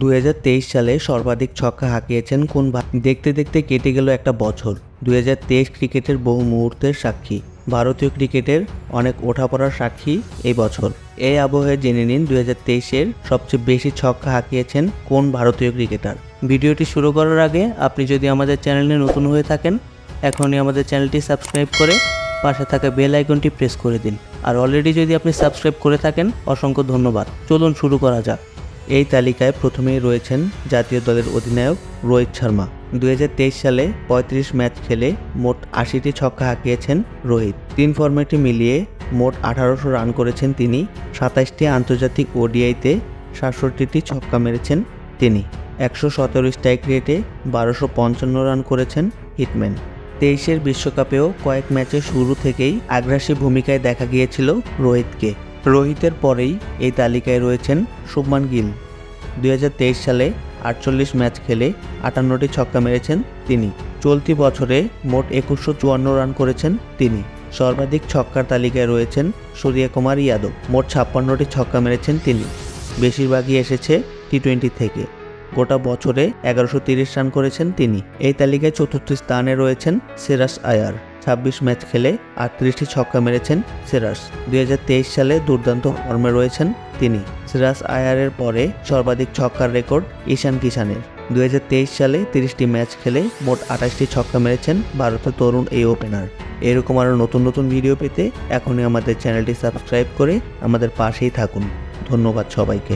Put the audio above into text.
2023 সালে সর্বাধিক ছক্কা হাঁকিয়েছেন কোন দেখতে দেখতে কেটে গেল একটা বছর। 2023 ক্রিকেটের বহু মুহূর্তের সাক্ষী, ভারতীয় ক্রিকেটের অনেক ওঠাপড়ার সাক্ষী এই বছর। এই আবহে জেনে নিন 2023-এর সবচেয়ে বেশি ছক্কা হাঁকিয়েছেন কোন ভারতীয় ক্রিকেটার। ভিডিওটি শুরু করার আগে আপনি যদি আমাদের চ্যানেলে নতুন হয়ে থাকেন, এখনই আমাদের চ্যানেলটি সাবস্ক্রাইব করে পাশে থাকা বেল আইকনটি প্রেস করে দিন। আর অলরেডি যদি আপনি সাবস্ক্রাইব করে থাকেন, অসংখ্য ধন্যবাদ। চলুন শুরু করা যাক। এই তালিকায় প্রথমেই রয়েছেন জাতীয় দলের অধিনায়ক রোহিত শর্মা। 2023 সালে 35 ম্যাচ খেলে মোট 80টি ছক্কা হাঁকিয়েছেন রোহিত। 3 ফরম্যাটে মিলিয়ে মোট 1800 রান করেছেন তিনি। 27টি আন্তর্জাতিক ওডিআইতে 67টি ছক্কা মেরেছেন তিনি। 117 স্ট্রাইক রেটে 1255 রান করেছেন হিটম্যান। 23-এর বিশ্বকাপেও কয়েক ম্যাচে শুরু থেকেই আগ্রাসী ভূমিকায় দেখা গিয়েছিল রোহিতকে। রোহিতের পরেই এই তালিকায় রয়েছেন শুভমান গিল। 2023 সালে 48 ম্যাচ খেলে 58টি ছক্কা মেরেছেন তিনি। চলতি বছরে মোট 2154 রান করেছেন তিনি। সর্বাধিক ছক্কার তালিকায় রয়েছেন সূর্যকুমার যাদব। মোট 56টি ছক্কা মেরেছেন তিনি। বেশিরভাগই এসেছে টি-20 থেকে। গোটা বছরে 1130 রান করেছেন তিনি। এই তালিকায় চতুর্থ স্থানে রয়েছেন শ্রেয়াস আয়ার। 26 ম্যাচ খেলে 38টি ছক্কা মেরেছেন শ্রেয়াস। 2023 সালে দুর্দান্ত ফর্মে রয়েছেন তিনি। শ্রেয়াস আয়ারের পরে সর্বাধিক ছক্কার রেকর্ড ঈশান কিষানের। 2023 সালে 30টি ম্যাচ খেলে মোট 28টি ছক্কা মেরেছেন ভারতের তরুণ এই ওপেনার। এরকম আরও নতুন নতুন ভিডিও পেতে এখনই আমাদের চ্যানেলটি সাবস্ক্রাইব করে আমাদের পাশেই থাকুন। ধন্যবাদ সবাইকে।